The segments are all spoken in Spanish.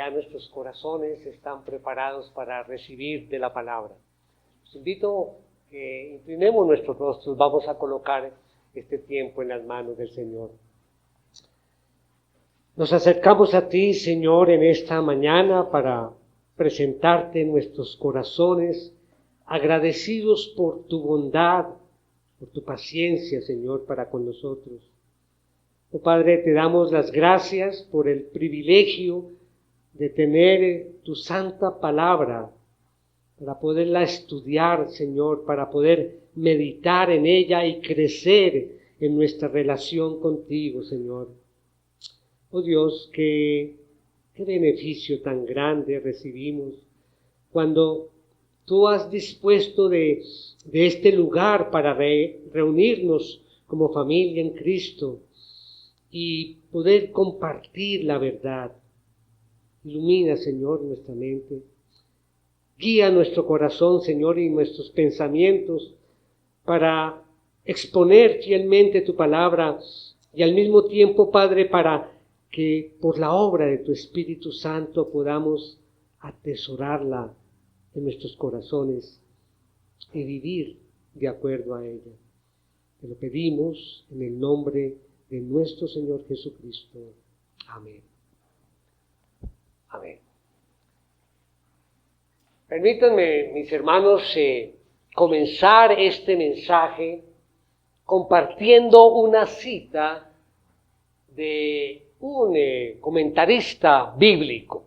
ya nuestros corazones están preparados para recibir de la palabra. Los invito a que inclinemos nuestros rostros, vamos a colocar este tiempo en las manos del Señor. Nos acercamos a ti, Señor, en esta mañana para presentarte nuestros corazones, agradecidos por tu bondad, por tu paciencia, Señor, para con nosotros. Oh Padre, te damos las gracias por el privilegio de tener tu santa palabra, para poderla estudiar, Señor, para poder meditar en ella y crecer en nuestra relación contigo, Señor. Oh Dios, qué beneficio tan grande recibimos cuando tú has dispuesto de este lugar para reunirnos como familia en Cristo y poder compartir la verdad. Ilumina, Señor, nuestra mente. Guía nuestro corazón, Señor, y nuestros pensamientos para exponer fielmente tu palabra y al mismo tiempo, Padre, para que por la obra de tu Espíritu Santo podamos atesorarla en nuestros corazones y vivir de acuerdo a ella. Te lo pedimos en el nombre de nuestro Señor Jesucristo. Amén. Amén. Permítanme, mis hermanos, comenzar este mensaje compartiendo una cita de un comentarista bíblico.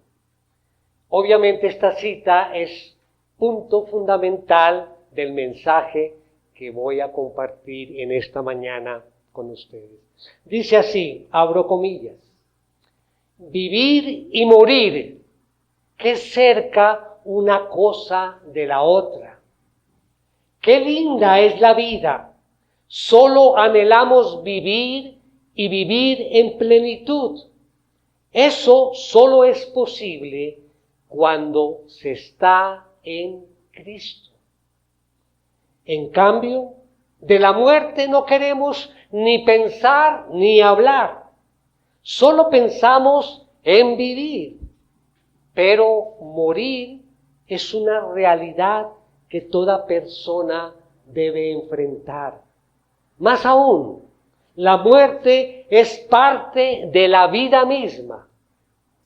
Obviamente esta cita es punto fundamental del mensaje que voy a compartir en esta mañana con ustedes. Dice así, abro comillas: vivir y morir, qué cerca una cosa de la otra. Qué linda es la vida, solo anhelamos vivir y vivir en plenitud. Eso solo es posible cuando se está en Cristo. En cambio, de la muerte no queremos ni pensar ni hablar. Solo pensamos en vivir. Pero morir es una realidad que toda persona debe enfrentar. Más aún, la muerte es parte de la vida misma.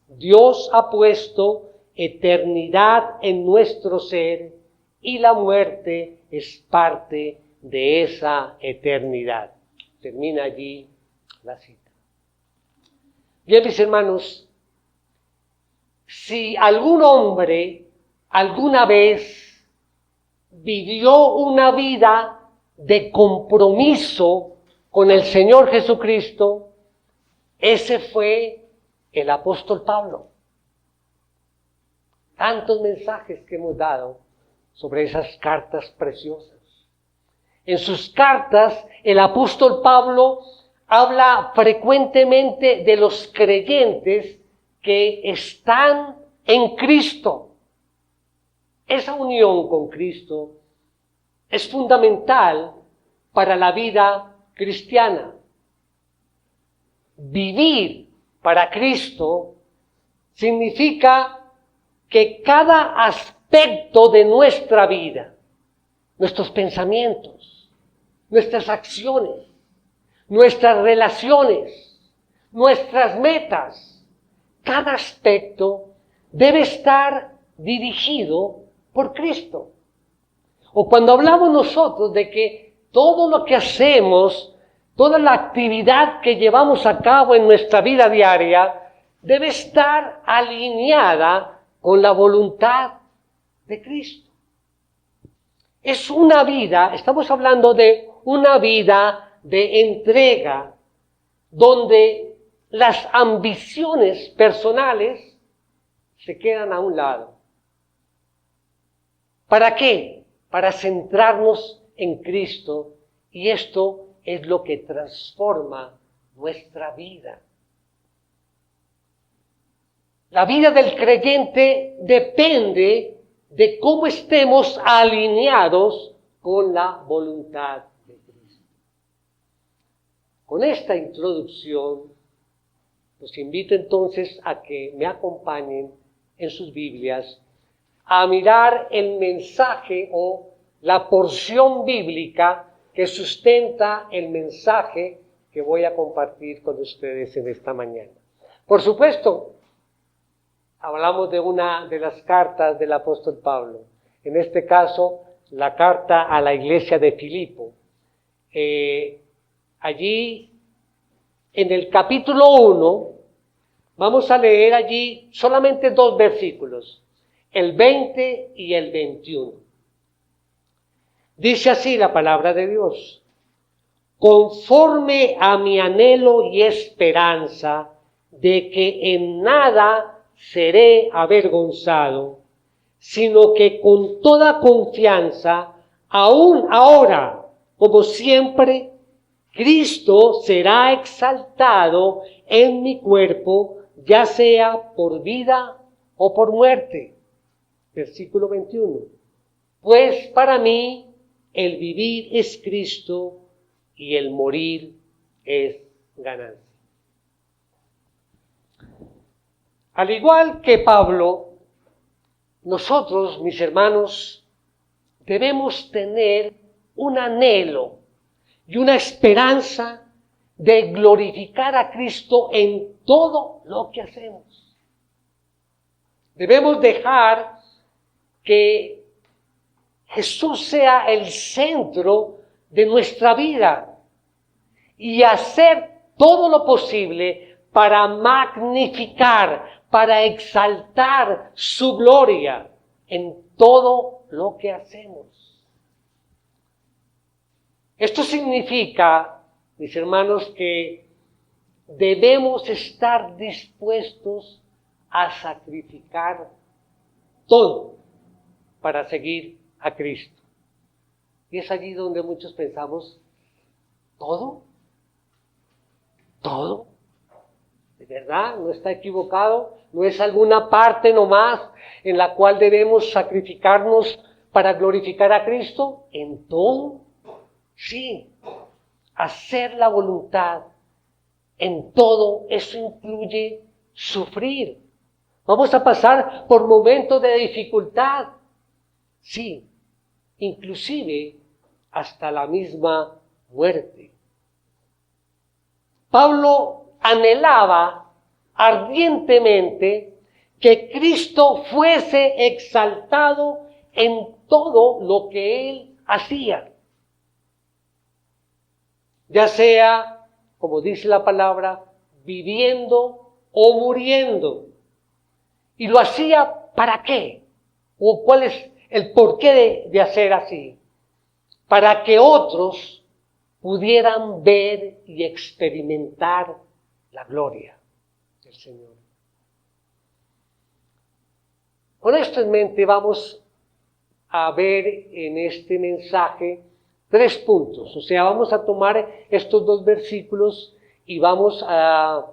Dios ha puesto eternidad en nuestro ser y la muerte es parte de esa eternidad. Termina allí la cita. Bien, mis hermanos, si algún hombre alguna vez vivió una vida de compromiso con el Señor Jesucristo, ese fue el apóstol Pablo. Tantos mensajes que hemos dado sobre esas cartas preciosas. En sus cartas, el apóstol Pablo habla frecuentemente de los creyentes que están en Cristo. Esa unión con Cristo es fundamental para la vida cristiana. Vivir para Cristo significa que cada aspecto de nuestra vida, nuestros pensamientos, nuestras acciones, nuestras relaciones, nuestras metas, cada aspecto debe estar dirigido por Cristo. O cuando hablamos nosotros de que todo lo que hacemos, toda la actividad que llevamos a cabo en nuestra vida diaria, debe estar alineada con la voluntad de Cristo. Es una vida, estamos hablando de una vida de entrega, donde las ambiciones personales se quedan a un lado. ¿Para qué? Para centrarnos en Cristo, y esto es lo que transforma nuestra vida. La vida del creyente depende de cómo estemos alineados con la voluntad de Cristo. Con esta introducción, los invito entonces a que me acompañen en sus Biblias a mirar el mensaje o la porción bíblica que sustenta el mensaje que voy a compartir con ustedes en esta mañana. Por supuesto, hablamos de una de las cartas del apóstol Pablo, en este caso, la carta a la iglesia de Filipo. Allí, en el capítulo 1, vamos a leer allí solamente 2 versículos, el 20 y el 21. Dice así la palabra de Dios: conforme a mi anhelo y esperanza de que en nada seré avergonzado, sino que con toda confianza, aún ahora, como siempre, Cristo será exaltado en mi cuerpo, ya sea por vida o por muerte. Versículo 21. Pues para mí el vivir es Cristo y el morir es ganancia. Al igual que Pablo, nosotros, mis hermanos, debemos tener un anhelo y una esperanza de glorificar a Cristo en todo lo que hacemos. Debemos dejar que Jesús sea el centro de nuestra vida y hacer todo lo posible para magnificar, para exaltar su gloria en todo lo que hacemos. Esto significa, mis hermanos, que debemos estar dispuestos a sacrificar todo para seguir a Cristo. Y es allí donde muchos pensamos, ¿todo? ¿Todo? ¿De verdad? ¿No está equivocado? ¿No es alguna parte nomás en la cual debemos sacrificarnos para glorificar a Cristo? ¿En todo? Sí. Hacer la voluntad en todo, eso incluye sufrir. Vamos a pasar por momentos de dificultad. Sí, inclusive hasta la misma muerte. Pablo anhelaba ardientemente que Cristo fuese exaltado en todo lo que él hacía. Ya sea, como dice la palabra, viviendo o muriendo. ¿Y lo hacía para qué? ¿O cuál es el porqué de hacer así? Para que otros pudieran ver y experimentar la gloria del Señor. Con esto en mente vamos a ver en este mensaje 3 puntos. O sea, vamos a tomar estos 2 versículos y vamos a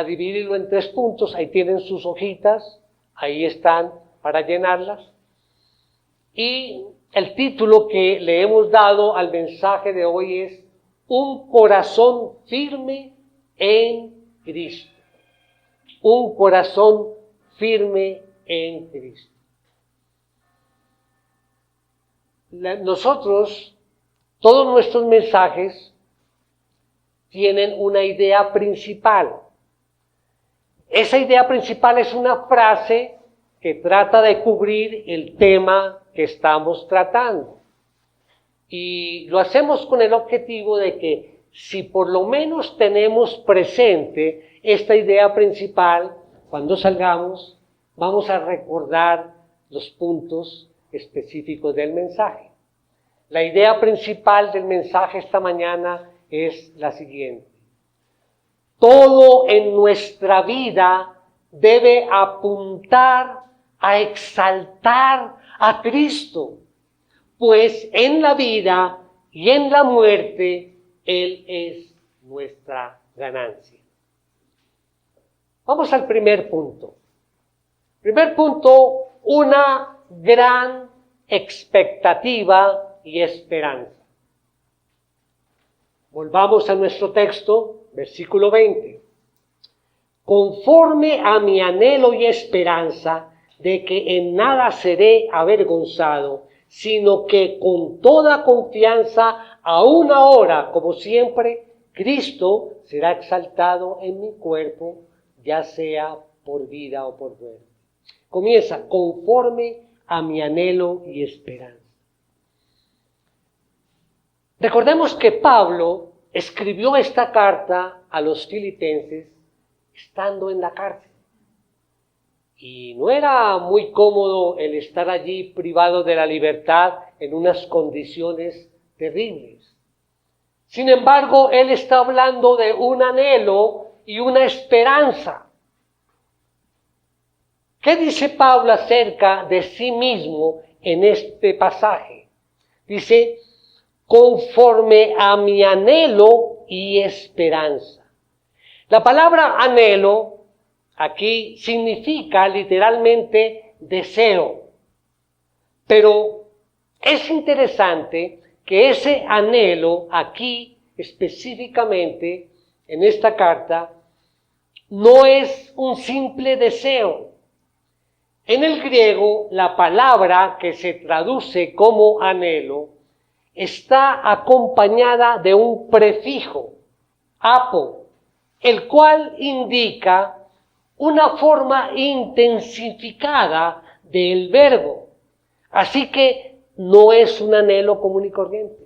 dividirlo en 3 puntos. Ahí tienen sus hojitas, ahí están para llenarlas. Y el título que le hemos dado al mensaje de hoy es Un corazón firme en Cristo. Un corazón firme en Cristo. Nosotros, todos nuestros mensajes tienen una idea principal. Esa idea principal es una frase que trata de cubrir el tema que estamos tratando. Y lo hacemos con el objetivo de que si por lo menos tenemos presente esta idea principal, cuando salgamos, vamos a recordar los puntos específicos del mensaje. La idea principal del mensaje esta mañana es la siguiente. Todo en nuestra vida debe apuntar a exaltar a Cristo, pues en la vida y en la muerte Él es nuestra ganancia. Vamos al primer punto. Primer punto, una gran expectativa y esperanza. Volvamos a nuestro texto, versículo 20. conforme a mi anhelo y esperanza de que en nada seré avergonzado, sino que con toda confianza, aún ahora, como siempre, Cristo será exaltado en mi cuerpo, ya sea por vida o por muerte. Comienza, conforme a mi anhelo y esperanza. Recordemos que Pablo escribió esta carta a los filipenses estando en la cárcel. Y no era muy cómodo el estar allí privado de la libertad en unas condiciones terribles. Sin embargo, él está hablando de un anhelo y una esperanza. ¿Qué dice Pablo acerca de sí mismo en este pasaje? Dice, conforme a mi anhelo y esperanza. La palabra anhelo aquí significa literalmente deseo, pero es interesante que ese anhelo aquí específicamente en esta carta no es un simple deseo. En el griego la palabra que se traduce como anhelo está acompañada de un prefijo, apo, el cual indica una forma intensificada del verbo. Así que no es un anhelo común y corriente.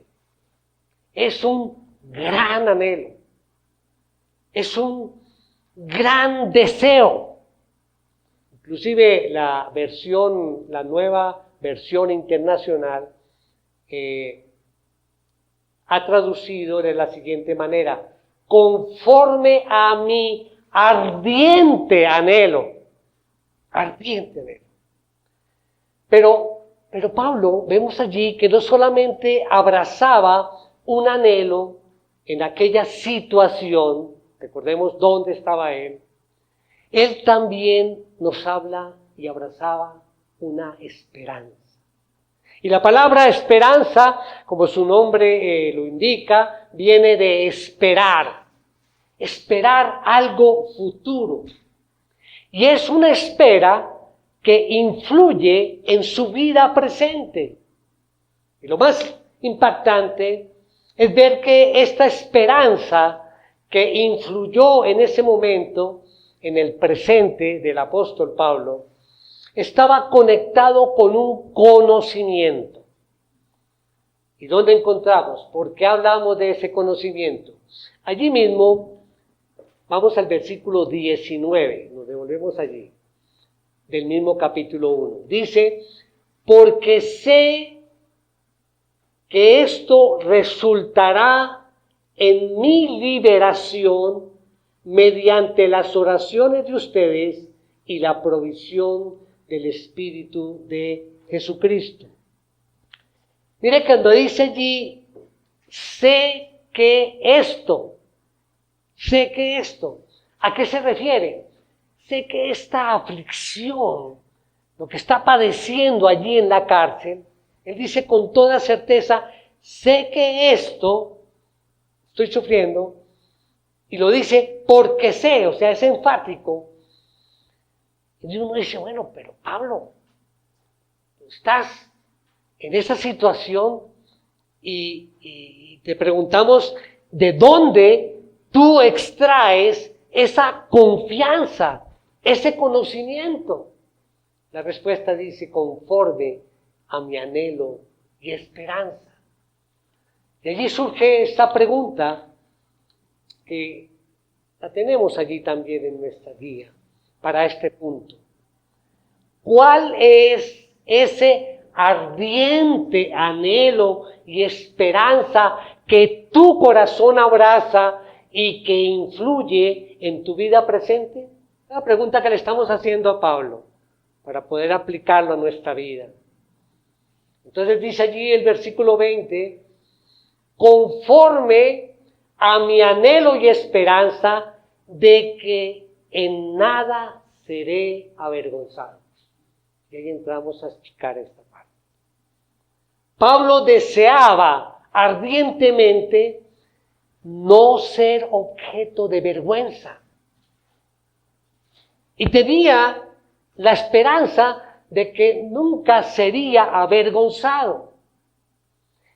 Es un gran anhelo. Es un gran deseo. Inclusive la nueva versión internacional ha traducido de la siguiente manera: conforme a mi ardiente anhelo. Ardiente anhelo. Pero Pablo, vemos allí que no solamente abrazaba un anhelo en aquella situación, recordemos dónde estaba él también nos habla y abrazaba una esperanza. Y la palabra esperanza, como su nombre lo indica, viene de esperar algo futuro. Y es una espera que influye en su vida presente. Y lo más impactante es ver que esta esperanza que influyó en ese momento en el presente del apóstol Pablo estaba conectado con un conocimiento. ¿Y dónde encontramos? ¿Por qué hablamos de ese conocimiento? Allí mismo, vamos al versículo 19, nos devolvemos allí, del mismo capítulo 1. Dice, porque sé que esto resultará en mi liberación mediante las oraciones de ustedes y la provisión del Espíritu de Jesucristo. Mire, cuando dice allí, sé que esto, ¿a qué se refiere? Sé que esta aflicción, lo que está padeciendo allí en la cárcel, él dice con toda certeza, sé que esto, estoy sufriendo, y lo dice porque sé, o sea, es enfático. Y uno dice, bueno, pero Pablo, estás en esa situación y te preguntamos, ¿de dónde tú extraes esa confianza, ese conocimiento? La respuesta dice, conforme a mi anhelo y esperanza. Y allí surge esta pregunta que la tenemos allí también en nuestra guía para este punto. ¿Cuál es ese ardiente anhelo y esperanza que tu corazón abraza y que influye en tu vida presente? Es la pregunta que le estamos haciendo a Pablo para poder aplicarlo a nuestra vida. Entonces dice allí el versículo 20, conforme a mi anhelo y esperanza de que en nada seré avergonzado. Y ahí entramos a explicar esta parte. Pablo deseaba ardientemente no ser objeto de vergüenza. y tenía la esperanza de que nunca sería avergonzado.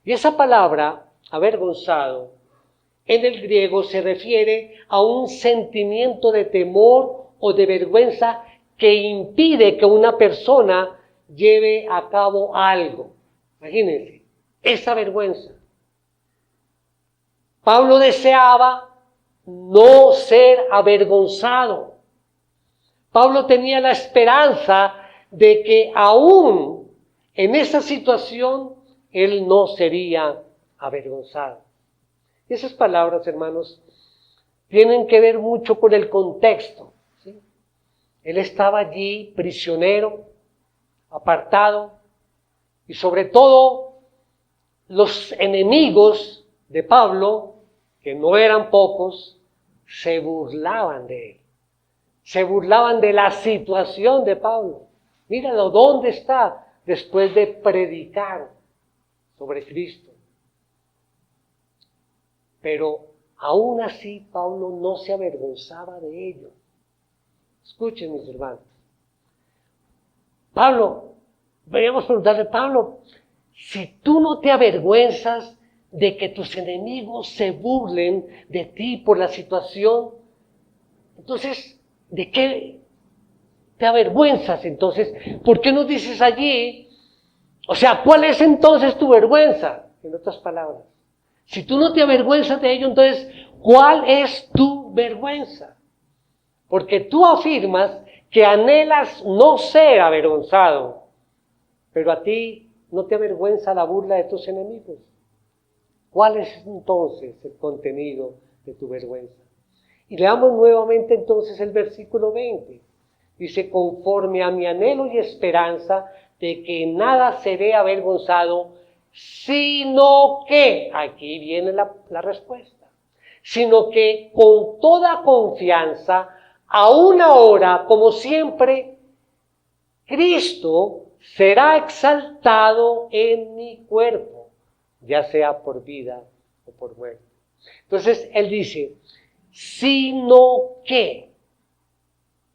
Y esa palabra, avergonzado, en el griego se refiere a un sentimiento de temor o de vergüenza que impide que una persona lleve a cabo algo. Imagínense, esa vergüenza. Pablo deseaba no ser avergonzado. Pablo tenía la esperanza de que aún en esa situación él no sería avergonzado. Y esas palabras, hermanos, tienen que ver mucho con el contexto, ¿sí? Él estaba allí prisionero, apartado, y sobre todo los enemigos de Pablo, que no eran pocos, se burlaban de él. Se burlaban de la situación de Pablo. Míralo, ¿dónde está después de predicar sobre Cristo? Pero aún así Pablo no se avergonzaba de ello. Escuchen, mis hermanos. Pablo, deberíamos preguntarle, Pablo, si tú no te avergüenzas de que tus enemigos se burlen de ti por la situación, entonces, ¿de qué te avergüenzas entonces? ¿Por qué no dices allí? O sea, ¿cuál es entonces tu vergüenza? En otras palabras, si tú no te avergüenzas de ello, entonces, ¿cuál es tu vergüenza? Porque tú afirmas que anhelas no ser avergonzado, pero a ti no te avergüenza la burla de tus enemigos. ¿Cuál es entonces el contenido de tu vergüenza? Y leamos nuevamente entonces el versículo 20. Dice, conforme a mi anhelo y esperanza de que en nada seré avergonzado, sino que, aquí viene la respuesta, sino que con toda confianza, aún ahora, como siempre, Cristo será exaltado en mi cuerpo, ya sea por vida o por muerte. Entonces, él dice, sino que,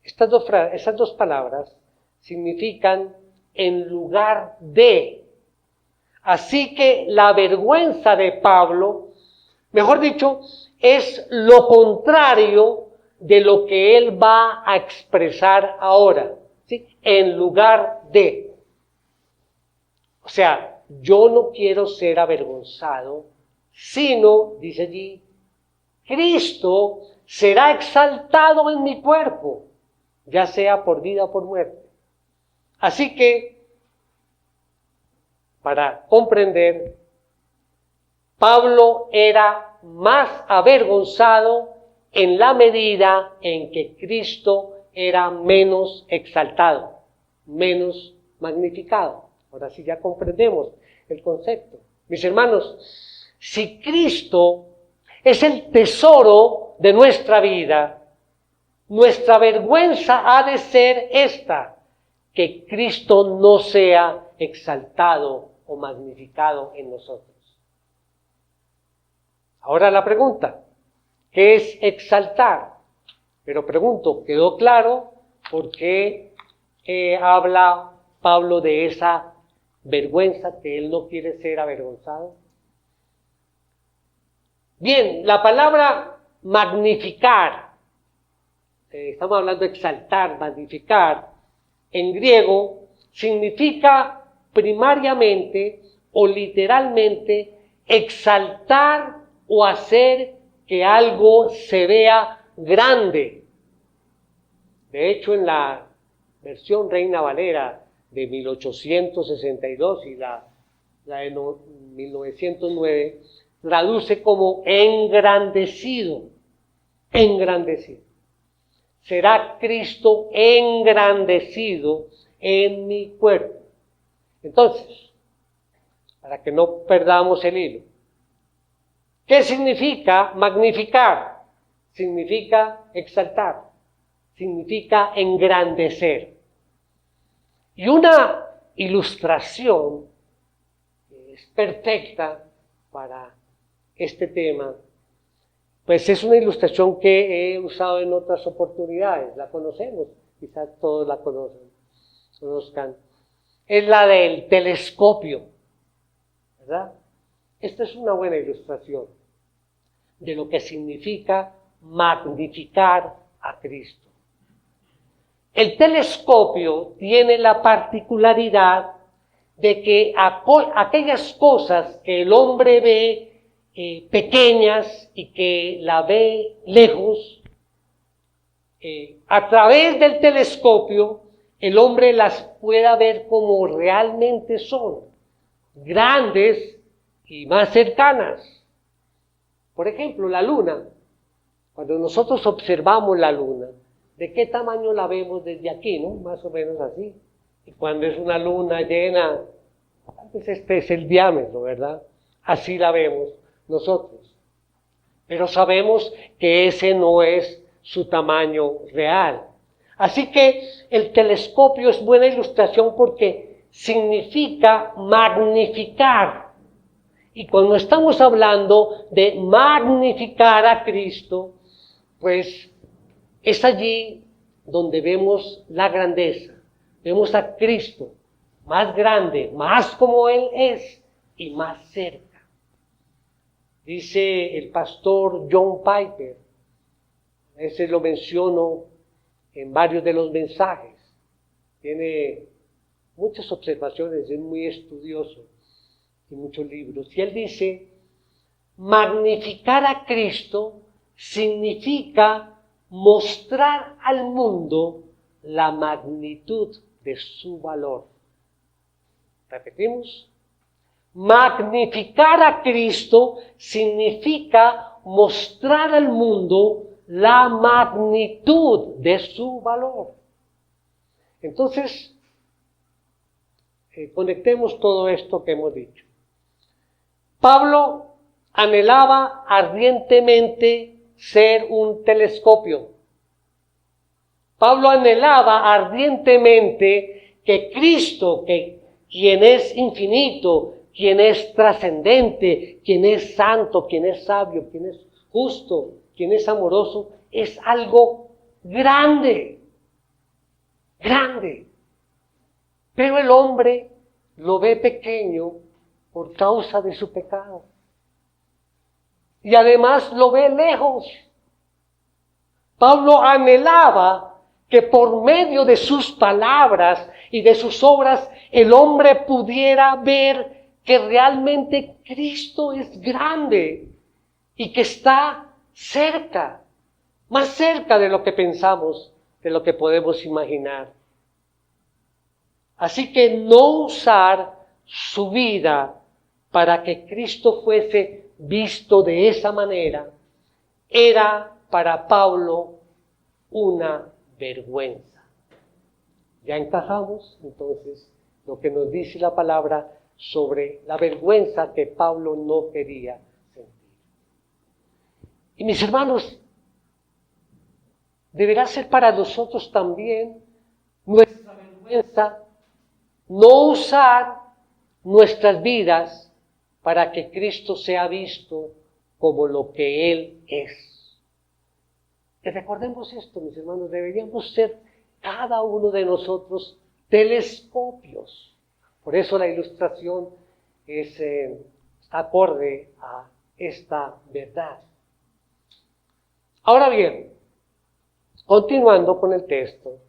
esas dos palabras significan en lugar de. Así que la vergüenza de Pablo, mejor dicho, es lo contrario de lo que él va a expresar ahora, ¿sí? En lugar de. O sea, yo no quiero ser avergonzado, sino, dice allí, Cristo será exaltado en mi cuerpo, ya sea por vida o por muerte. Así que, para comprender, Pablo era más avergonzado en la medida en que Cristo era menos exaltado, menos magnificado. Ahora sí ya comprendemos el concepto. Mis hermanos, si Cristo es el tesoro de nuestra vida, nuestra vergüenza ha de ser esta, que Cristo no sea exaltado o magnificado en nosotros. Ahora la pregunta, ¿qué es exaltar? Pero pregunto, ¿quedó claro por qué habla Pablo de esa vergüenza, que él no quiere ser avergonzado? Bien, la palabra magnificar, estamos hablando de exaltar, magnificar, en griego significa primariamente o literalmente exaltar o hacer que algo se vea grande. De hecho, en la versión Reina Valera de 1862 y la de 1909, traduce como engrandecido, engrandecido. Será Cristo engrandecido en mi cuerpo. Entonces, para que no perdamos el hilo, ¿qué significa magnificar? Significa exaltar, significa engrandecer. Y una ilustración que es perfecta para este tema Pues es una ilustración que he usado en otras oportunidades, la conocemos, quizás todos la conozcan. Es la del telescopio, ¿verdad? Esta es una buena ilustración de lo que significa magnificar a Cristo. El telescopio tiene la particularidad de que aquellas cosas que el hombre ve pequeñas y que la ve lejos, a través del telescopio el hombre las pueda ver como realmente son, grandes y más cercanas. Por ejemplo, la luna. Cuando nosotros observamos la luna, ¿de qué tamaño la vemos desde aquí, no? Más o menos así. Y cuando es una luna llena, pues este es el diámetro, ¿verdad? Así la vemos nosotros. Pero sabemos que ese no es su tamaño real. Así que el telescopio es buena ilustración porque significa magnificar. Y cuando estamos hablando de magnificar a Cristo, pues es allí donde vemos la grandeza. Vemos a Cristo más grande, más como Él es y más cerca. Dice el pastor John Piper, ese lo menciono en varios de los mensajes, tiene muchas observaciones, es muy estudioso y muchos libros. Y él dice, magnificar a Cristo significa mostrar al mundo la magnitud de su valor. Repetimos. Magnificar a Cristo significa mostrar al mundo la magnitud de su valor. Entonces, conectemos todo esto que hemos dicho. Pablo anhelaba ardientemente ser un telescopio. Pablo anhelaba ardientemente que Cristo, quien es infinito, quien es trascendente, quien es santo, quien es sabio, quien es justo, quien es amoroso, es algo grande, grande. Pero el hombre lo ve pequeño por causa de su pecado. Y además lo ve lejos. Pablo anhelaba que por medio de sus palabras y de sus obras el hombre pudiera ver que realmente Cristo es grande y que está cerca, más cerca de lo que pensamos, de lo que podemos imaginar. Así que no usar su vida para que Cristo fuese visto de esa manera era para Pablo una vergüenza. Ya encajamos entonces lo que nos dice la palabra sobre la vergüenza que Pablo no quería sentir. Y mis hermanos, deberá ser para nosotros también nuestra vergüenza no usar nuestras vidas para que Cristo sea visto como lo que Él es. Y recordemos esto, mis hermanos, deberíamos ser cada uno de nosotros telescopios. Por eso la ilustración está acorde a esta verdad. Ahora bien, continuando con el texto,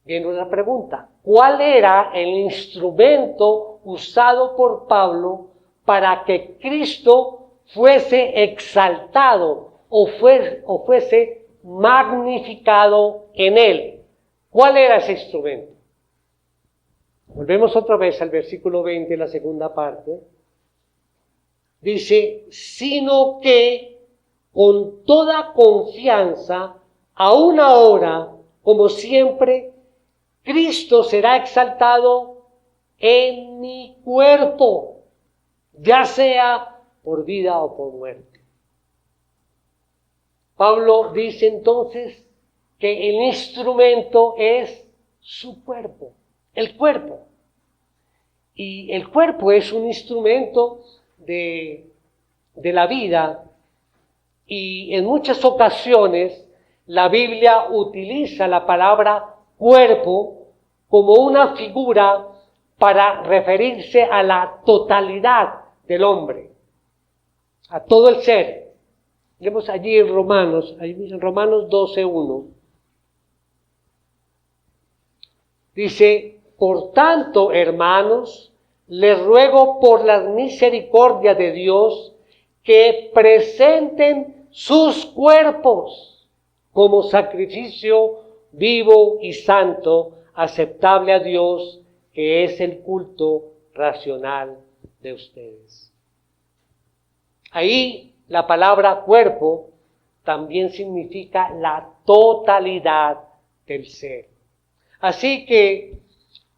viene una pregunta. ¿Cuál era el instrumento usado por Pablo para que Cristo fuese exaltado o fuese magnificado en él? ¿Cuál era ese instrumento? Volvemos otra vez al versículo 20, la segunda parte. Dice, sino que con toda confianza, aún ahora, como siempre, Cristo será exaltado en mi cuerpo, ya sea por vida o por muerte. Pablo dice entonces que el instrumento es su cuerpo, el cuerpo. Y el cuerpo es un instrumento de la vida Y en muchas ocasiones la Biblia utiliza la palabra cuerpo como una figura para referirse a la totalidad del hombre, a todo el ser. Vemos allí en Romanos 12:1. Dice, por tanto, hermanos, les ruego por la misericordia de Dios que presenten sus cuerpos como sacrificio vivo y santo, aceptable a Dios, que es el culto racional de ustedes. Ahí la palabra cuerpo también significa la totalidad del ser. Así que,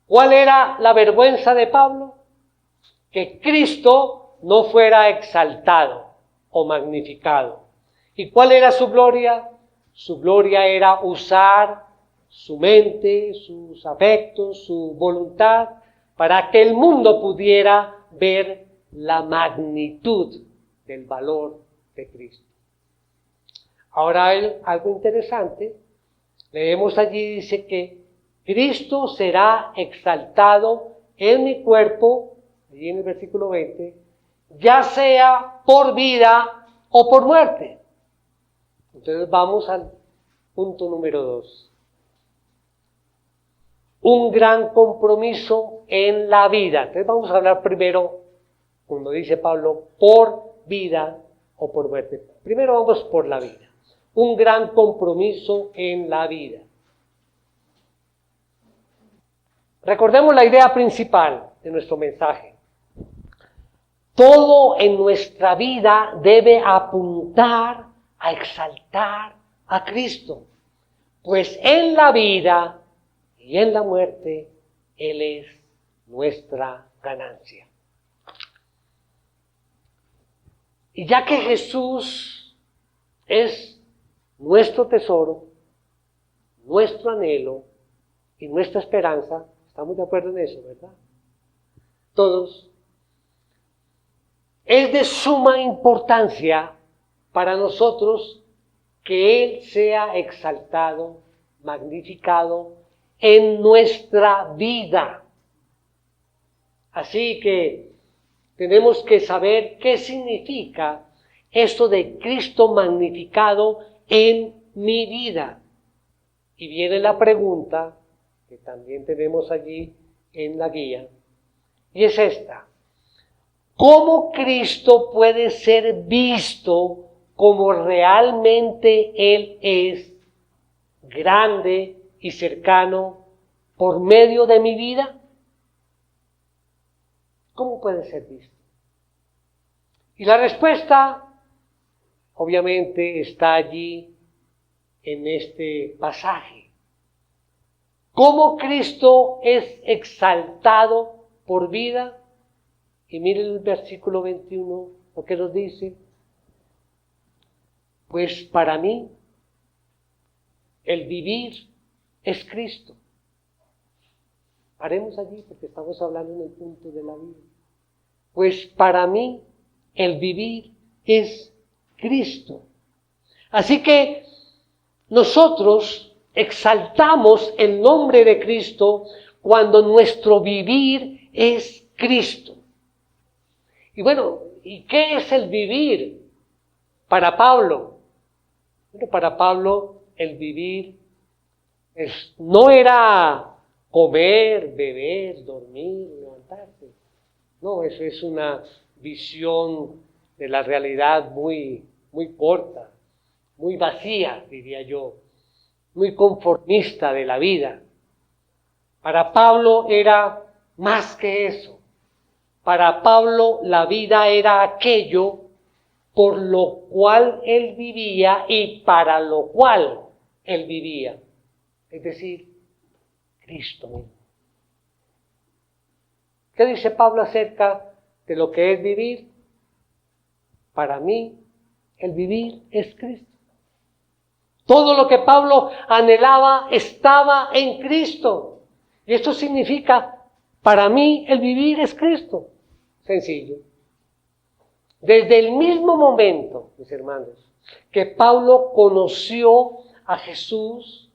¿cuál era la vergüenza de Pablo? Que Cristo no fuera exaltado o magnificado. ¿Y cuál era su gloria? Su gloria era usar su mente, sus afectos, su voluntad, para que el mundo pudiera ver la magnitud del valor de Cristo. Ahora algo interesante, leemos allí, dice que Cristo será exaltado en mi cuerpo, allí en el versículo 20, ya sea por vida o por muerte. Entonces vamos al punto número 2. Un gran compromiso en la vida. Entonces vamos a hablar primero, cuando dice Pablo, por vida o por muerte. Primero vamos por la vida. Un gran compromiso en la vida. Recordemos la idea principal de nuestro mensaje. Todo en nuestra vida debe apuntar a exaltar a Cristo, pues en la vida y en la muerte Él es nuestra ganancia. Y ya que Jesús es nuestro tesoro, nuestro anhelo y nuestra esperanza, ¿estamos de acuerdo en eso, verdad? Todos. Es de suma importancia para nosotros que Él sea exaltado, magnificado en nuestra vida. Así que tenemos que saber qué significa esto de Cristo magnificado en mi vida. Y viene la pregunta que también tenemos allí en la guía, y es esta: ¿cómo Cristo puede ser visto como realmente Él es, grande y cercano, por medio de mi vida? ¿Cómo puede ser visto? Y la respuesta, obviamente, está allí en este pasaje. ¿Cómo Cristo es exaltado por vida? Y miren el versículo 21, lo que nos dice. Pues para mí, el vivir es Cristo. Paremos allí porque estamos hablando en el punto de la vida. Pues para mí, el vivir es Cristo. Así que nosotros exaltamos el nombre de Cristo cuando nuestro vivir es Cristo. Y bueno, ¿y qué es el vivir para Pablo? Bueno, para Pablo el vivir no era comer, beber, dormir, levantarse. No, eso es una visión de la realidad muy corta, muy vacía, diría yo, muy conformista de la vida. Para Pablo era más que eso. Para Pablo la vida era aquello por lo cual él vivía y para lo cual él vivía. Es decir, Cristo mismo. ¿Qué dice Pablo acerca de lo que es vivir? Para mí, el vivir es Cristo. Todo lo que Pablo anhelaba estaba en Cristo. Y esto significa, para mí, el vivir es Cristo. Sencillo. Desde el mismo momento, mis hermanos, que Pablo conoció a Jesús,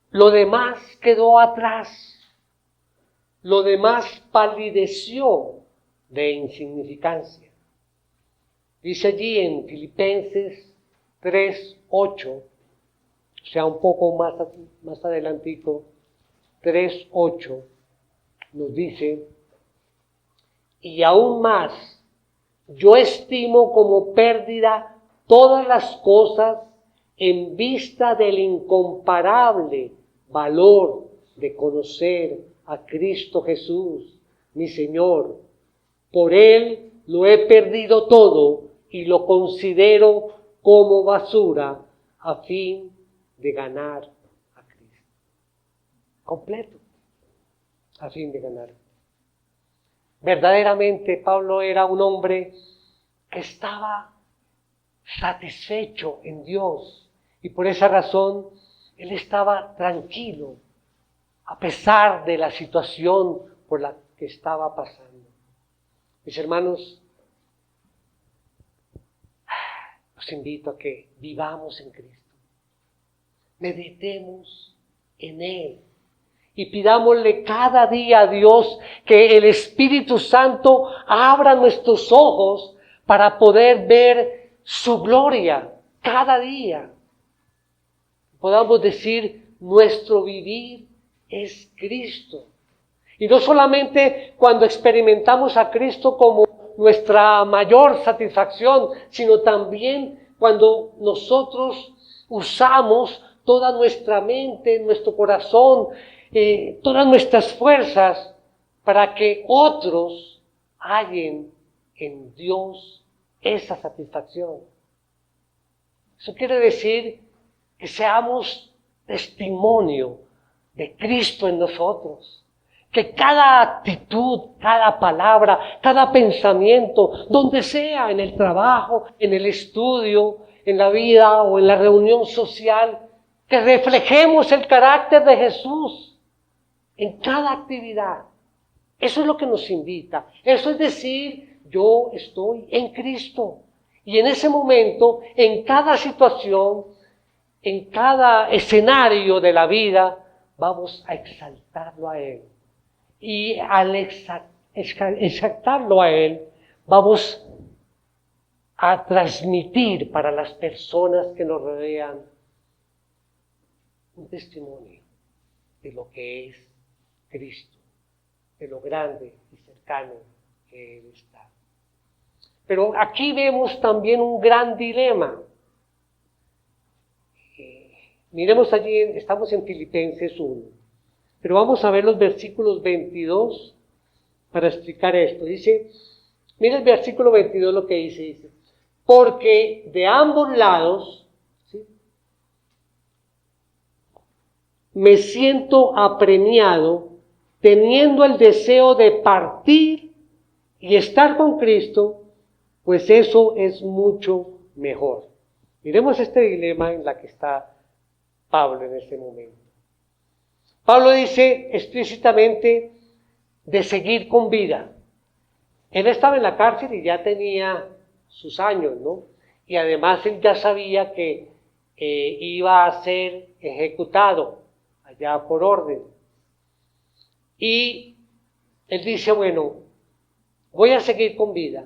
lo demás quedó atrás, lo demás palideció de insignificancia. Dice allí en Filipenses 3:8, o sea, un poco más adelantico, 3:8, nos dice: y aún más, yo estimo como pérdida todas las cosas en vista del incomparable valor de conocer a Cristo Jesús, mi Señor. Por Él lo he perdido todo y lo considero como basura a fin de ganar a Cristo. Completo, a fin de ganar. Verdaderamente Pablo era un hombre que estaba satisfecho en Dios y por esa razón él estaba tranquilo a pesar de la situación por la que estaba pasando. Mis hermanos, los invito a que vivamos en Cristo, meditemos en Él y pidámosle cada día a Dios que el Espíritu Santo abra nuestros ojos para poder ver su gloria cada día. Podamos decir, nuestro vivir es Cristo. Y no solamente cuando experimentamos a Cristo como nuestra mayor satisfacción, sino también cuando nosotros usamos toda nuestra mente, nuestro corazón, todas nuestras fuerzas para que otros hallen en Dios esa satisfacción. Eso quiere decir que seamos testimonio de Cristo en nosotros. Que cada actitud, cada palabra, cada pensamiento, donde sea, en el trabajo, en el estudio, en la vida o en la reunión social, que reflejemos el carácter de Jesús en cada actividad. Eso es lo que nos invita. Eso es decir, yo estoy en Cristo. Y en ese momento, en cada situación, en cada escenario de la vida, vamos a exaltarlo a Él. Y al exaltarlo a Él, vamos a transmitir para las personas que nos rodean un testimonio de lo que es Cristo, de lo grande y cercano que Él está. Pero aquí vemos también un gran dilema. Miremos allí, estamos en Filipenses 1. Pero vamos a ver los versículos 22 para explicar esto. Dice, mira el versículo 22 lo que dice, porque de ambos lados, ¿sí?, me siento apremiado, teniendo el deseo de partir y estar con Cristo, pues eso es mucho mejor. Miremos este dilema en la que está Pablo en este momento. Pablo dice explícitamente de seguir con vida. Él estaba en la cárcel y ya tenía sus años, ¿no? Y además él ya sabía que iba a ser ejecutado allá por orden. Y él dice, bueno, voy a seguir con vida.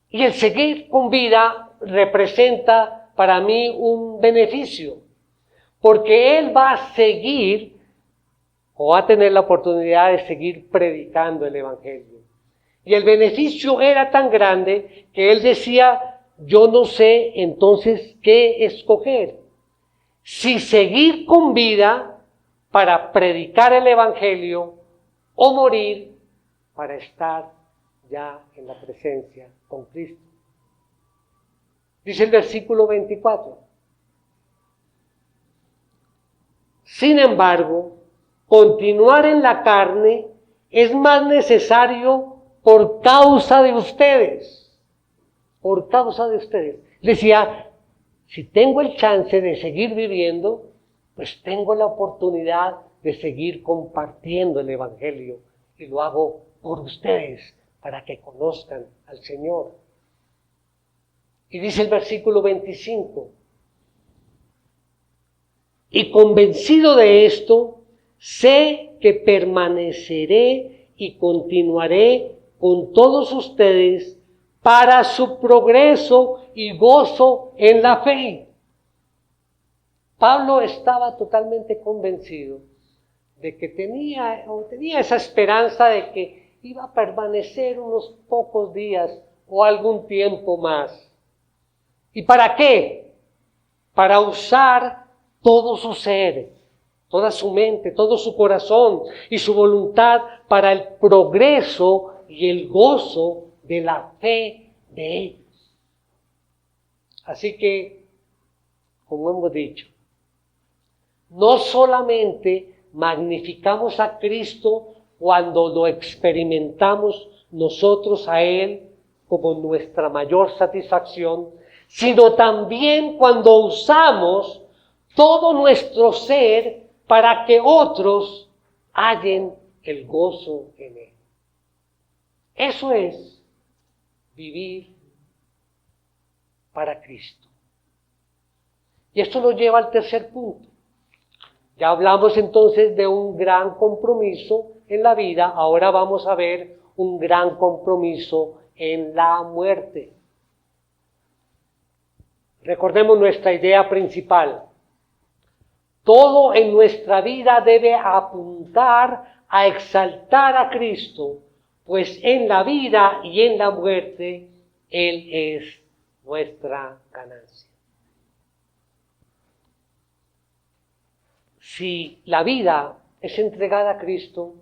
Y el seguir con vida representa para mí un beneficio, porque él va a seguir o va a tener la oportunidad de seguir predicando el Evangelio. Y el beneficio era tan grande que él decía, yo no sé entonces qué escoger. Si seguir con vida para predicar el Evangelio o morir para estar ya en la presencia con Cristo. Dice el versículo 24. Sin embargo, continuar en la carne es más necesario por causa de ustedes. Por causa de ustedes. Decía, si tengo el chance de seguir viviendo, pues tengo la oportunidad de seguir compartiendo el Evangelio. Y lo hago por ustedes, para que conozcan al Señor. Y dice el versículo 25, y convencido de esto, sé que permaneceré y continuaré con todos ustedes para su progreso y gozo en la fe. Pablo estaba totalmente convencido de que tenía esa esperanza de que iba a permanecer unos pocos días o algún tiempo más. ¿Y para qué? Para usar todo su ser, toda su mente, todo su corazón y su voluntad para el progreso y el gozo de la fe de ellos. Así que, como hemos dicho, no solamente magnificamos a Cristo cuando lo experimentamos nosotros a Él como nuestra mayor satisfacción, sino también cuando usamos todo nuestro ser para que otros hallen el gozo en Él. Eso es vivir para Cristo. Y esto nos lleva al tercer punto. Ya hablamos entonces de un gran compromiso en la vida, ahora vamos a ver un gran compromiso en la muerte. Recordemos nuestra idea principal. Todo en nuestra vida debe apuntar a exaltar a Cristo, pues en la vida y en la muerte Él es nuestra ganancia. Si la vida es entregada a Cristo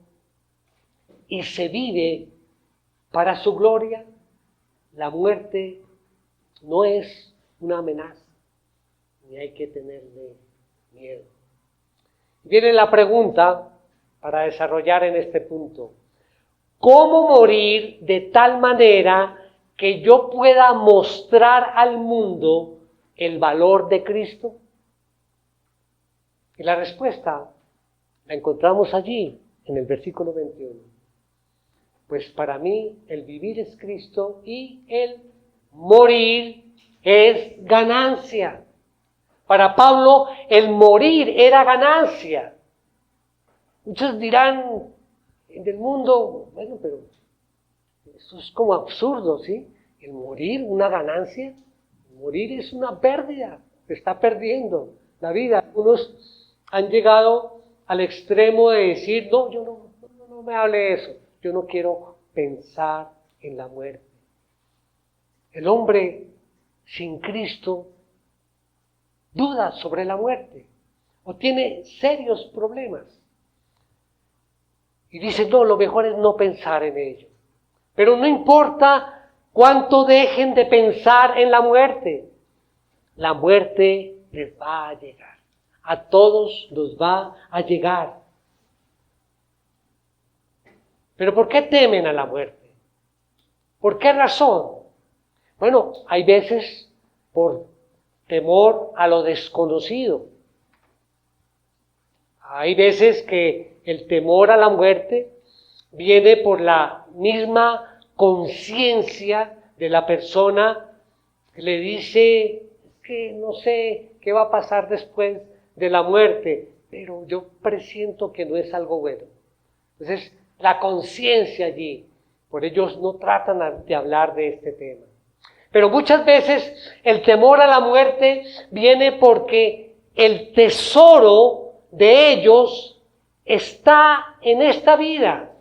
y se vive para su gloria, la muerte no es una amenaza, ni hay que tenerle miedo. Viene la pregunta para desarrollar en este punto: ¿cómo morir de tal manera que yo pueda mostrar al mundo el valor de Cristo? Y la respuesta la encontramos allí, en el versículo 21. Pues para mí el vivir es Cristo y el morir es ganancia. Para Pablo el morir era ganancia. Muchos dirán del mundo, bueno, pero eso es como absurdo, ¿sí? El morir, una ganancia. Morir es una pérdida, se está perdiendo la vida. Algunos han llegado al extremo de decir, no me hable de eso, yo no quiero pensar en la muerte. El hombre sin Cristo duda sobre la muerte o tiene serios problemas. Y dice, no, lo mejor es no pensar en ello. Pero no importa cuánto dejen de pensar en la muerte les va a llegar. A todos nos va a llegar. ¿Pero por qué temen a la muerte? ¿Por qué razón? Bueno, hay veces por temor a lo desconocido. Hay veces que el temor a la muerte viene por la misma conciencia de la persona que le dice que no sé qué va a pasar después de la muerte, pero yo presiento que no es algo bueno. Entonces, la conciencia allí, por ellos no tratan de hablar de este tema. Pero muchas veces el temor a la muerte viene porque el tesoro de ellos está en esta vida.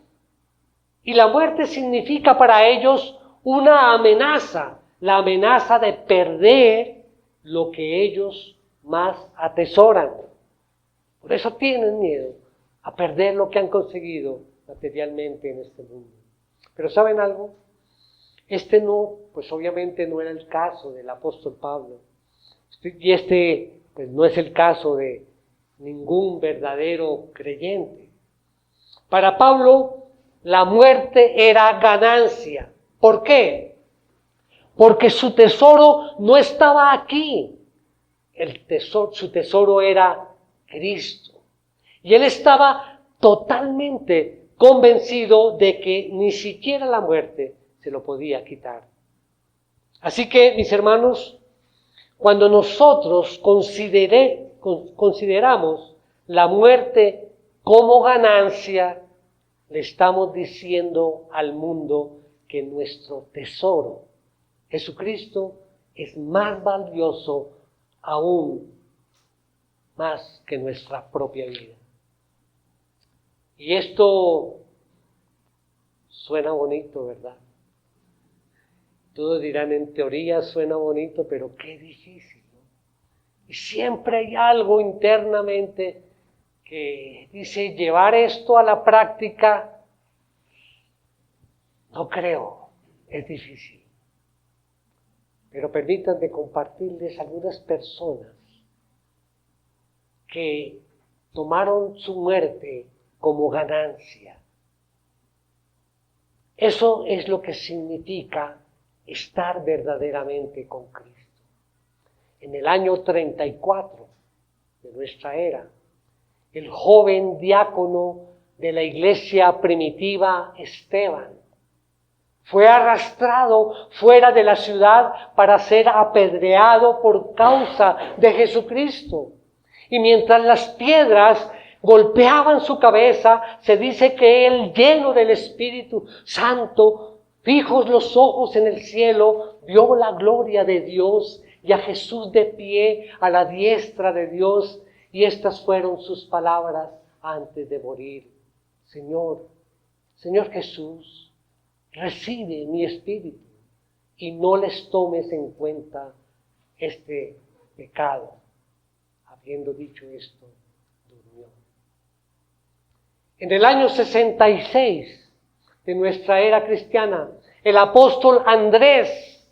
Y la muerte significa para ellos una amenaza, la amenaza de perder lo que ellos más atesoran. Por eso tienen miedo a perder lo que han conseguido materialmente en este mundo. Pero ¿saben algo? Pues obviamente no era el caso del apóstol Pablo. Y pues no es el caso de ningún verdadero creyente. Para Pablo, la muerte era ganancia. ¿Por qué? Porque su tesoro no estaba aquí. Su tesoro era Cristo. Y él estaba totalmente convencido de que ni siquiera la muerte se lo podía quitar. Así que, mis hermanos, cuando nosotros consideramos la muerte como ganancia, le estamos diciendo al mundo que nuestro tesoro, Jesucristo, es más valioso aún más que nuestra propia vida. Y esto suena bonito, ¿verdad? Todos dirán, en teoría suena bonito, pero qué difícil, ¿no? Y siempre hay algo internamente que dice, llevar esto a la práctica, no creo, es difícil. Pero permítanme compartirles algunas personas que tomaron su muerte como ganancia. Eso es lo que significa estar verdaderamente con Cristo. En el año 34 de nuestra era, el joven diácono de la iglesia primitiva, Esteban, fue arrastrado fuera de la ciudad para ser apedreado por causa de Jesucristo. Y mientras las piedras golpeaban su cabeza, se dice que él, lleno del Espíritu Santo, fijos los ojos en el cielo, vio la gloria de Dios y a Jesús de pie a la diestra de Dios. Y estas fueron sus palabras antes de morir. Señor Jesús, recibe mi espíritu y no les tomes en cuenta este pecado. Habiendo dicho esto, durmió. En el año 66 de nuestra era cristiana, el apóstol Andrés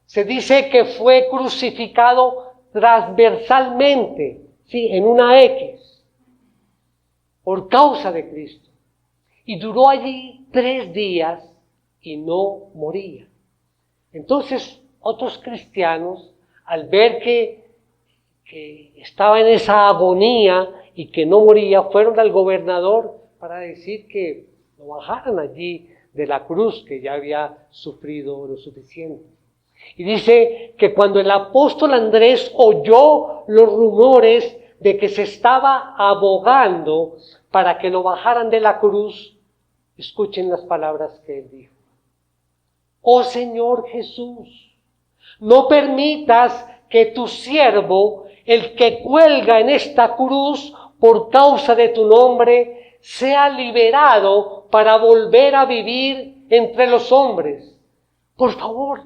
se dice que fue crucificado transversalmente, sí, en una X, por causa de Cristo. Y duró allí 3 días y no moría. Entonces, otros cristianos, al ver que estaba en esa agonía y que no moría, fueron al gobernador para decir que lo bajaran allí de la cruz, que ya había sufrido lo suficiente. Y dice que cuando el apóstol Andrés oyó los rumores de que se estaba abogando para que lo bajaran de la cruz, escuchen las palabras que él dijo. Oh Señor Jesús, no permitas que tu siervo, el que cuelga en esta cruz por causa de tu nombre, sea liberado para volver a vivir entre los hombres. Por favor,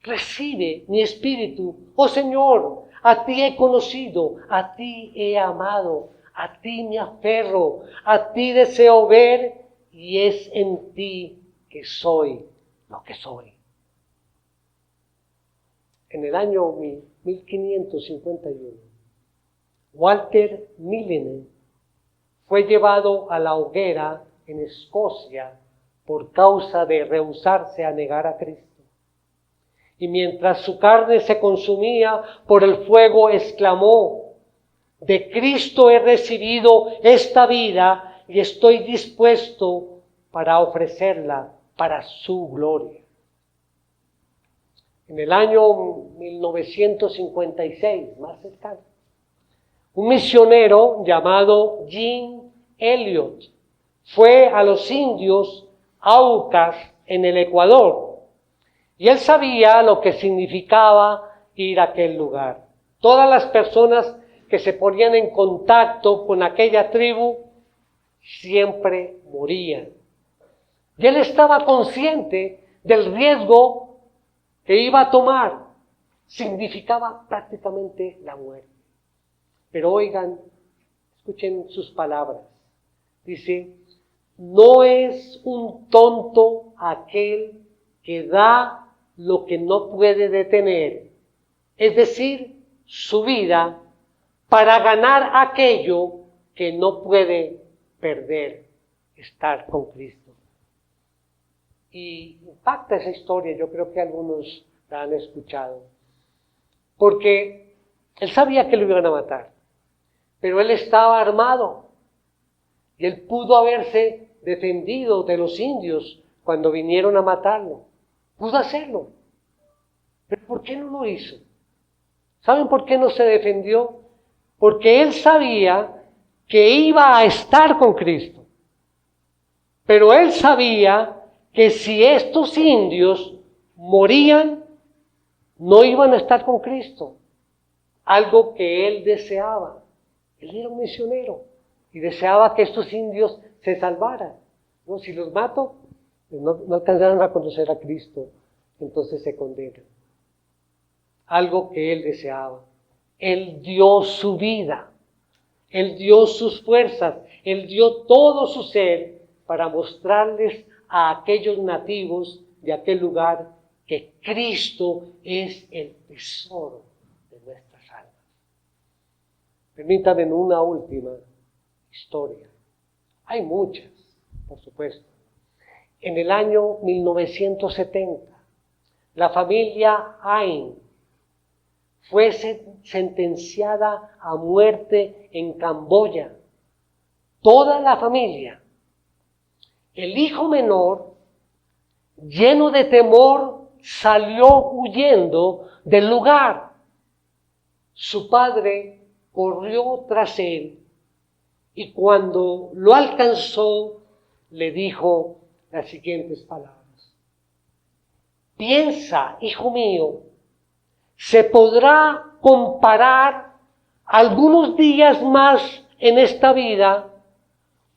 recibe mi espíritu. Oh Señor, a ti he conocido, a ti he amado, a ti me aferro, a ti deseo ver, y es en ti que soy lo que soy. En el año 1551, Walter Milne fue llevado a la hoguera en Escocia por causa de rehusarse a negar a Cristo. Y mientras su carne se consumía por el fuego, exclamó: de Cristo he recibido esta vida y estoy dispuesto para ofrecerla para su gloria. En el año 1956, más cercano, un misionero llamado Jim Elliot fue a los indios Aucas en el Ecuador, y él sabía lo que significaba ir a aquel lugar. Todas las personas que se ponían en contacto con aquella tribu siempre morían. Y él estaba consciente del riesgo que iba a tomar. Significaba prácticamente la muerte. Pero oigan, escuchen sus palabras. Dice: no es un tonto aquel que da lo que no puede detener, es decir, su vida, para ganar aquello que no puede perder, estar con Cristo. Y impacta esa historia, yo creo que algunos la han escuchado, porque él sabía que lo iban a matar, pero él estaba armado y él pudo haberse defendido de los indios cuando vinieron a matarlo. Pudo hacerlo, ¿Pero por qué no lo hizo? ¿Saben por qué no se defendió? Porque él sabía que iba a estar con Cristo. Pero él sabía que si estos indios morían, no iban a estar con Cristo. Algo que él deseaba. Él era un misionero y deseaba que estos indios se salvaran. No, si los mato, no alcanzaron a conocer a Cristo, entonces se condenan. Algo que él deseaba. Él dio su vida, él dio sus fuerzas, él dio todo su ser para mostrarles a aquellos nativos de aquel lugar que Cristo es el tesoro de nuestras almas. Permítanme una última historia. Hay muchas, por supuesto. En el año 1970, la familia Ain fue sentenciada a muerte en Camboya. Toda la familia. El hijo menor, lleno de temor, salió huyendo del lugar. Su padre corrió tras él y cuando lo alcanzó, le dijo las siguientes palabras: piensa, hijo mío, ¿se podrá comparar algunos días más en esta vida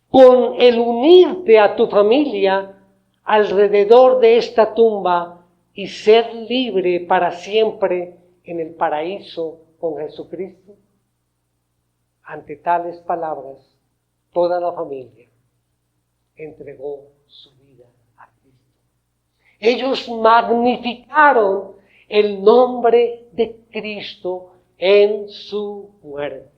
con el unirte a tu familia alrededor de esta tumba y ser libre para siempre en el paraíso con Jesucristo? Ante tales palabras, toda la familia entregó su vida a Cristo. Ellos magnificaron el nombre de Cristo en su muerte.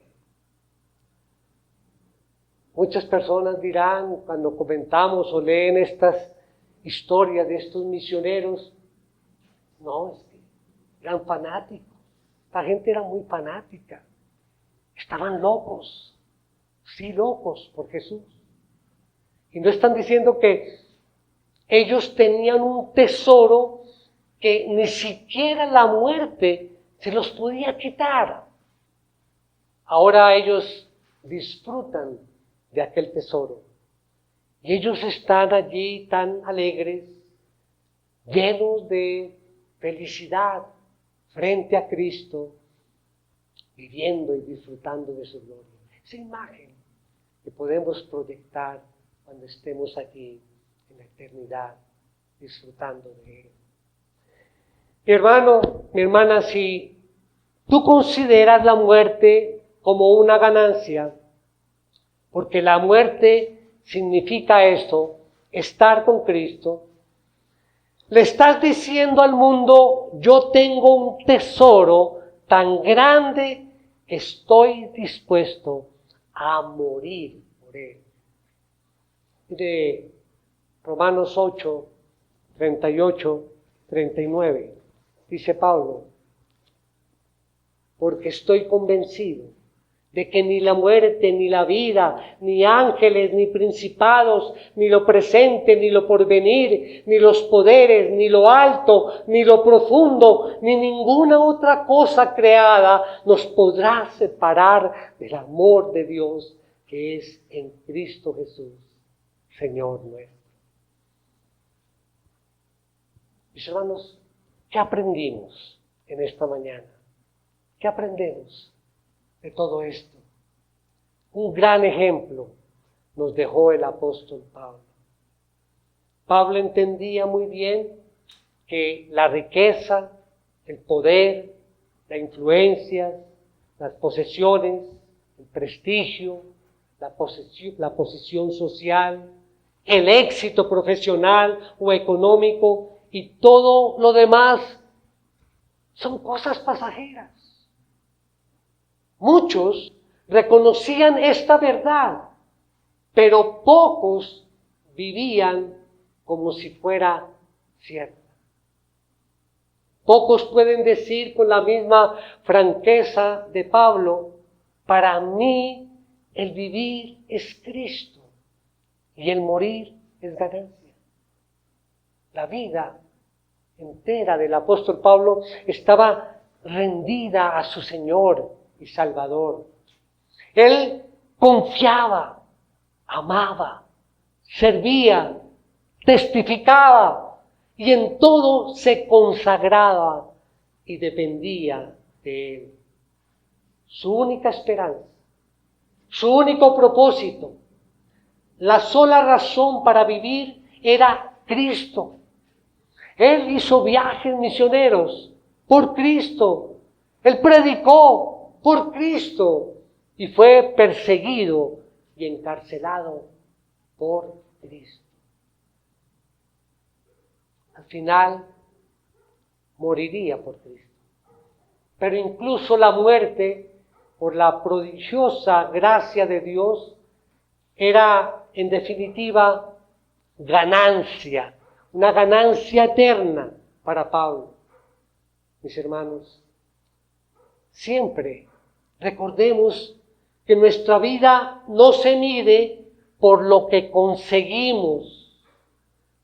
Muchas personas dirán, cuando comentamos o leen estas historias de estos misioneros, no, es que eran fanáticos. Esta gente era muy fanática. Estaban locos, sí locos por Jesús. Y no están diciendo que ellos tenían un tesoro que ni siquiera la muerte se los podía quitar. Ahora ellos disfrutan de aquel tesoro. Y ellos están allí tan alegres, llenos de felicidad frente a Cristo, viviendo y disfrutando de su gloria. Esa imagen que podemos proyectar cuando estemos allí en la eternidad, disfrutando de Él. Mi hermano, mi hermana, si tú consideras la muerte como una ganancia, porque la muerte significa esto, estar con Cristo, le estás diciendo al mundo: yo tengo un tesoro tan grande que estoy dispuesto a morir por él. De Romanos 8, 38, 39, dice Pablo: porque estoy convencido de que ni la muerte, ni la vida, ni ángeles, ni principados, ni lo presente, ni lo porvenir, ni los poderes, ni lo alto, ni lo profundo, ni ninguna otra cosa creada nos podrá separar del amor de Dios que es en Cristo Jesús, Señor nuestro. Mis hermanos, ¿qué aprendimos en esta mañana? ¿Qué aprendemos de todo esto? Un gran ejemplo nos dejó el apóstol Pablo. Pablo entendía muy bien que la riqueza, el poder, la influencia, las posesiones, el prestigio, la posición social, el éxito profesional o económico y todo lo demás son cosas pasajeras. Muchos reconocían esta verdad, pero pocos vivían como si fuera cierta. Pocos pueden decir con la misma franqueza de Pablo: para mí el vivir es Cristo y el morir es ganancia. La vida entera del apóstol Pablo estaba rendida a su Señor y Salvador. Él confiaba, amaba, servía, testificaba y en todo se consagraba y dependía de Él. Su única esperanza, su único propósito, la sola razón para vivir era Cristo. Él hizo viajes misioneros por Cristo. Él predicó por Cristo y fue perseguido y encarcelado por Cristo. Al final moriría por Cristo. Pero incluso la muerte, por la prodigiosa gracia de Dios, era en definitiva ganancia, una ganancia eterna para Pablo. Mis hermanos, siempre recordemos que nuestra vida no se mide por lo que conseguimos,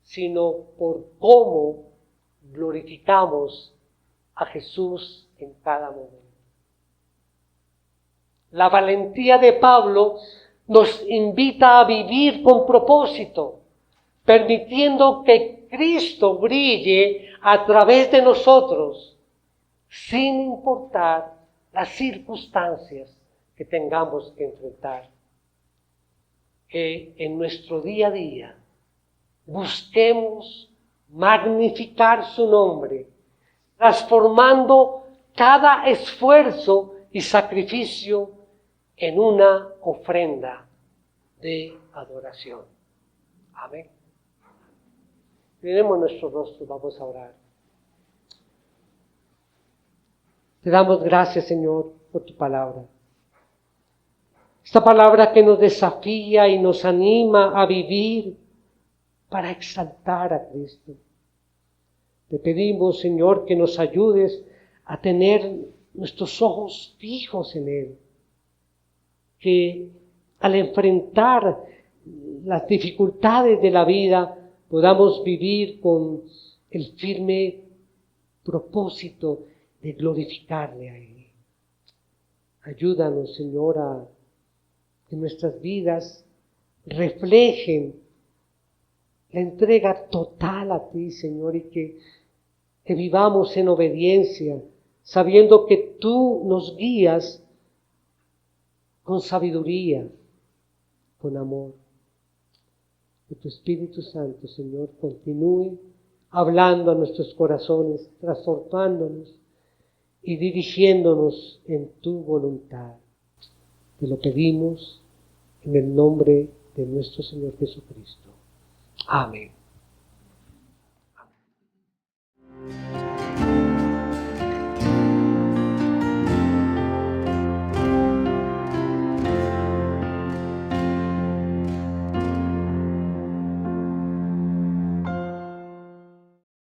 sino por cómo glorificamos a Jesús en cada momento. La valentía de Pablo nos invita a vivir con propósito, permitiendo que Cristo brille a través de nosotros, sin importar las circunstancias que tengamos que enfrentar. Que en nuestro día a día busquemos magnificar su nombre, transformando cada esfuerzo y sacrificio en una ofrenda de adoración. Amén. Miremos nuestro rostro, vamos a orar. Te damos gracias, Señor, por tu palabra. Esta palabra que nos desafía y nos anima a vivir para exaltar a Cristo. Te pedimos, Señor, que nos ayudes a tener nuestros ojos fijos en Él. Que al enfrentar las dificultades de la vida podamos vivir con el firme propósito de glorificarle a Él. Ayúdanos, Señor, a que nuestras vidas reflejen la entrega total a ti, Señor, y que vivamos en obediencia, sabiendo que tú nos guías con sabiduría, con amor. Que tu Espíritu Santo, Señor, continúe hablando a nuestros corazones, transformándonos y dirigiéndonos en tu voluntad. Te lo pedimos en el nombre de nuestro Señor Jesucristo. Amén.